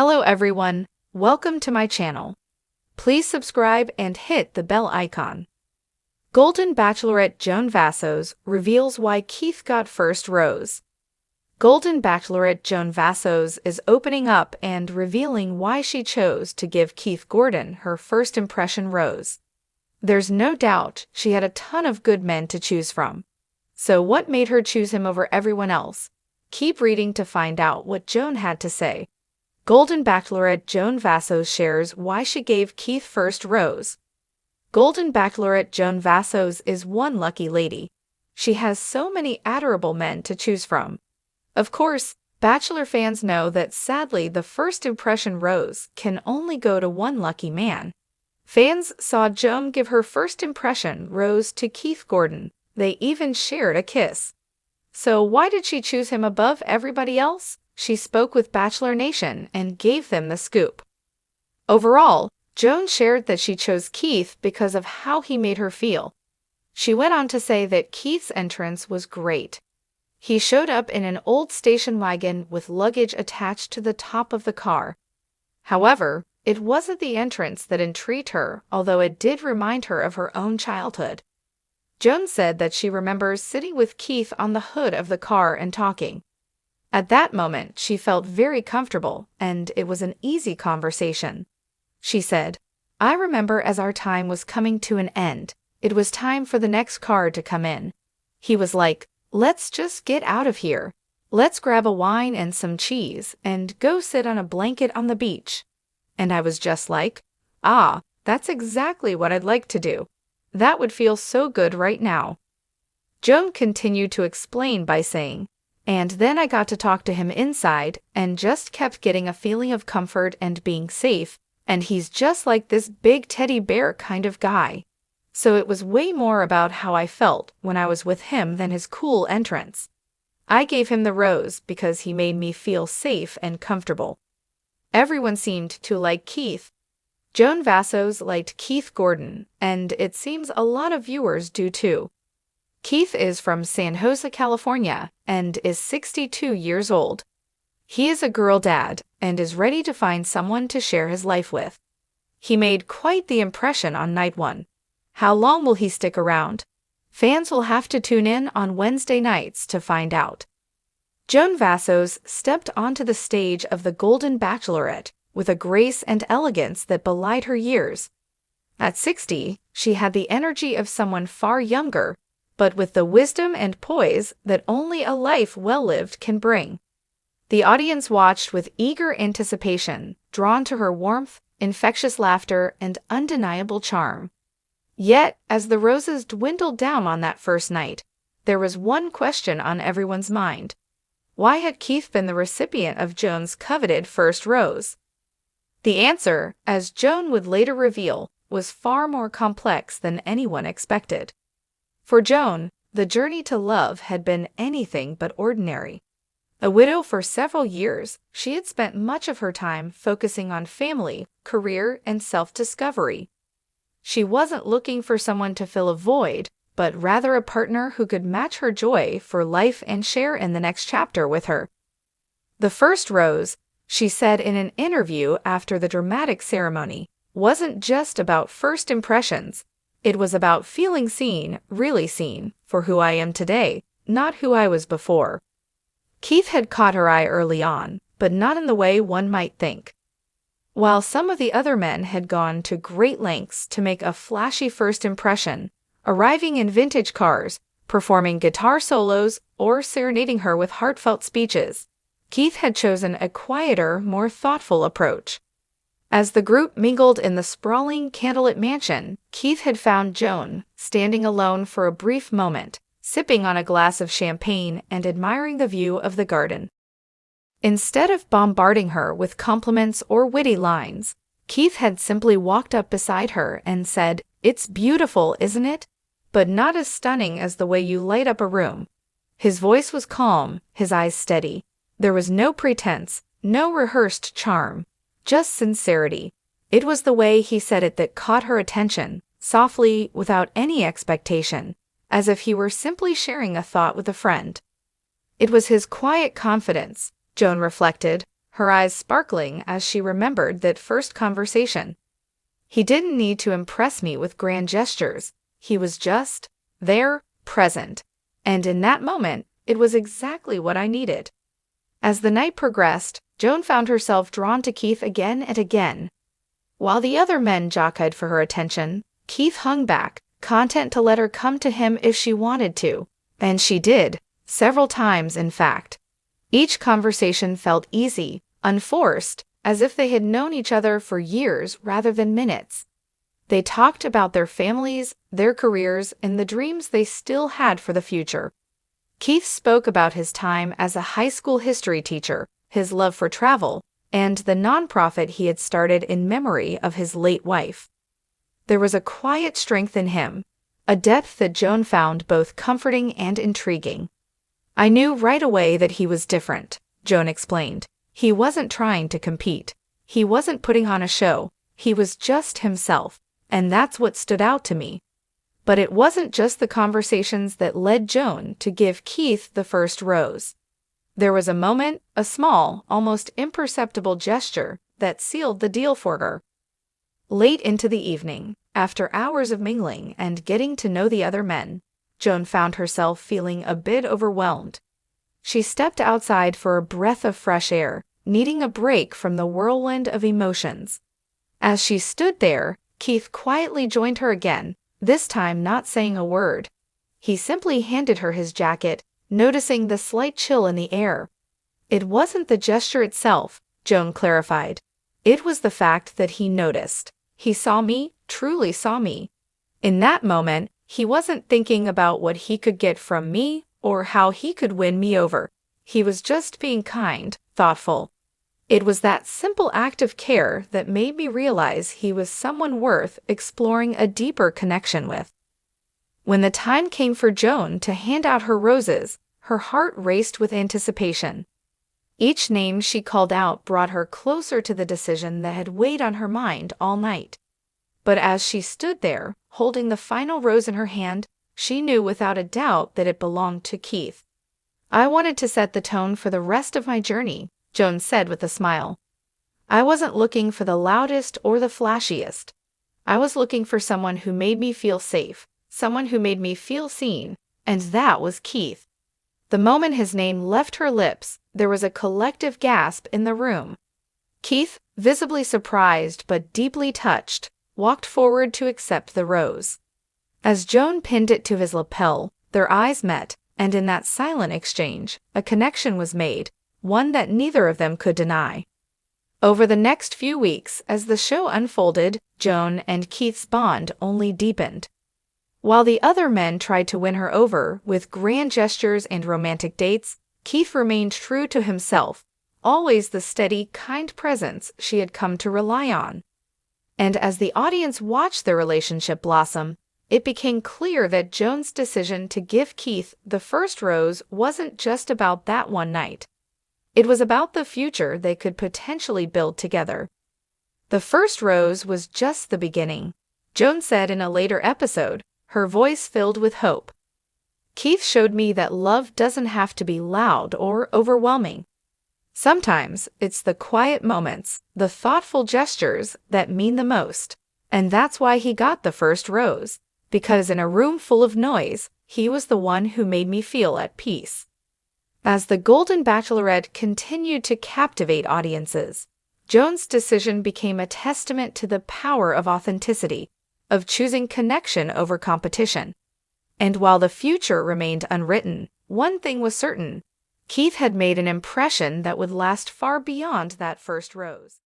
Hello everyone, welcome to my channel. Please subscribe and hit the bell icon. Golden Bachelorette Joan Vassos reveals why Keith got first rose. Golden Bachelorette Joan Vassos is opening up and revealing why she chose to give Keith Gordon her first impression rose. There's no doubt she had a ton of good men to choose from. So what made her choose him over everyone else? Keep reading to find out what Joan had to say. Golden Bachelorette Joan Vassos shares why she gave Keith first rose. Golden Bachelorette Joan Vassos is one lucky lady. She has so many adorable men to choose from. Of course, Bachelor fans know that sadly the first impression rose can only go to one lucky man. Fans saw Joan give her first impression rose to Keith Gordon. They even shared a kiss. So why did she choose him above everybody else? She spoke with Bachelor Nation and gave them the scoop. Overall, Joan shared that she chose Keith because of how he made her feel. She went on to say that Keith's entrance was great. He showed up in an old station wagon with luggage attached to the top of the car. However, it wasn't the entrance that intrigued her, although it did remind her of her own childhood. Joan said that she remembers sitting with Keith on the hood of the car and talking. At that moment, she felt very comfortable, and it was an easy conversation. She said, "I remember as our time was coming to an end, it was time for the next car to come in. He was like, 'Let's just get out of here. Let's grab a wine and some cheese and go sit on a blanket on the beach.' And I was just like, 'Ah, that's exactly what I'd like to do. That would feel so good right now.'" Joan continued to explain by saying, "And then I got to talk to him inside and just kept getting a feeling of comfort and being safe, and he's just like this big teddy bear kind of guy. So it was way more about how I felt when I was with him than his cool entrance. I gave him the rose because he made me feel safe and comfortable." Everyone seemed to like Keith. Joan Vassos liked Keith Gordon, and it seems a lot of viewers do too. Keith is from San Jose, California, and is 62 years old. He is a girl dad and is ready to find someone to share his life with. He made quite the impression on night one. How long will he stick around? Fans will have to tune in on Wednesday nights to find out. Joan Vassos stepped onto the stage of the Golden Bachelorette with a grace and elegance that belied her years. At 60, she had the energy of someone far younger, but with the wisdom and poise that only a life well-lived can bring. The audience watched with eager anticipation, drawn to her warmth, infectious laughter, and undeniable charm. Yet, as the roses dwindled down on that first night, there was one question on everyone's mind. Why had Keith been the recipient of Joan's coveted first rose? The answer, as Joan would later reveal, was far more complex than anyone expected. For Joan, the journey to love had been anything but ordinary. A widow for several years, she had spent much of her time focusing on family, career, and self-discovery. She wasn't looking for someone to fill a void, but rather a partner who could match her joy for life and share in the next chapter with her. The first rose, she said in an interview after the dramatic ceremony, wasn't just about first impressions. It was about feeling seen, really seen, for who I am today, not who I was before. Keith had caught her eye early on, but not in the way one might think. While some of the other men had gone to great lengths to make a flashy first impression, arriving in vintage cars, performing guitar solos, or serenading her with heartfelt speeches, Keith had chosen a quieter, more thoughtful approach. As the group mingled in the sprawling candlelit mansion, Keith had found Joan standing alone for a brief moment, sipping on a glass of champagne and admiring the view of the garden. Instead of bombarding her with compliments or witty lines, Keith had simply walked up beside her and said, "It's beautiful, isn't it? But not as stunning as the way you light up a room." His voice was calm, his eyes steady. There was no pretense, no rehearsed charm. Just sincerity. It was the way he said it that caught her attention, softly, without any expectation, as if he were simply sharing a thought with a friend. It was his quiet confidence, Joan reflected, her eyes sparkling as she remembered that first conversation. He didn't need to impress me with grand gestures. He was just there, present. And in that moment, it was exactly what I needed. As the night progressed, Joan found herself drawn to Keith again and again. While the other men jockeyed for her attention, Keith hung back, content to let her come to him if she wanted to. And she did, several times in fact. Each conversation felt easy, unforced, as if they had known each other for years rather than minutes. They talked about their families, their careers, and the dreams they still had for the future. Keith spoke about his time as a high school history teacher, his love for travel, and the nonprofit he had started in memory of his late wife. There was a quiet strength in him, a depth that Joan found both comforting and intriguing. I knew right away that he was different, Joan explained. He wasn't trying to compete. He wasn't putting on a show. He was just himself, and that's what stood out to me. But it wasn't just the conversations that led Joan to give Keith the first rose. There was a moment, a small, almost imperceptible gesture that sealed the deal for her. Late into the evening, after hours of mingling and getting to know the other men, Joan found herself feeling a bit overwhelmed. She stepped outside for a breath of fresh air, needing a break from the whirlwind of emotions. As she stood there, Keith quietly joined her again, this time not saying a word. He simply handed her his jacket, noticing the slight chill in the air. It wasn't the gesture itself, Joan clarified. It was the fact that he noticed. He saw me, truly saw me. In that moment, he wasn't thinking about what he could get from me or how he could win me over. He was just being kind, thoughtful. It was that simple act of care that made me realize he was someone worth exploring a deeper connection with. When the time came for Joan to hand out her roses, her heart raced with anticipation. Each name she called out brought her closer to the decision that had weighed on her mind all night. But as she stood there, holding the final rose in her hand, she knew without a doubt that it belonged to Keith. I wanted to set the tone for the rest of my journey, Joan said with a smile. I wasn't looking for the loudest or the flashiest. I was looking for someone who made me feel safe, someone who made me feel seen, and that was Keith. The moment his name left her lips, there was a collective gasp in the room. Keith, visibly surprised but deeply touched, walked forward to accept the rose. As Joan pinned it to his lapel, their eyes met, and in that silent exchange, a connection was made, one that neither of them could deny. Over the next few weeks, as the show unfolded, Joan and Keith's bond only deepened. While the other men tried to win her over with grand gestures and romantic dates, Keith remained true to himself, always the steady, kind presence she had come to rely on. And as the audience watched their relationship blossom, it became clear that Joan's decision to give Keith the first rose wasn't just about that one night. It was about the future they could potentially build together. The first rose was just the beginning, Joan said in a later episode, her voice filled with hope. Keith showed me that love doesn't have to be loud or overwhelming. Sometimes it's the quiet moments, the thoughtful gestures that mean the most. And that's why he got the first rose, because in a room full of noise, he was the one who made me feel at peace. As the Golden Bachelorette continued to captivate audiences, Joan's decision became a testament to the power of authenticity, of choosing connection over competition. And while the future remained unwritten, one thing was certain: Keith had made an impression that would last far beyond that first rose.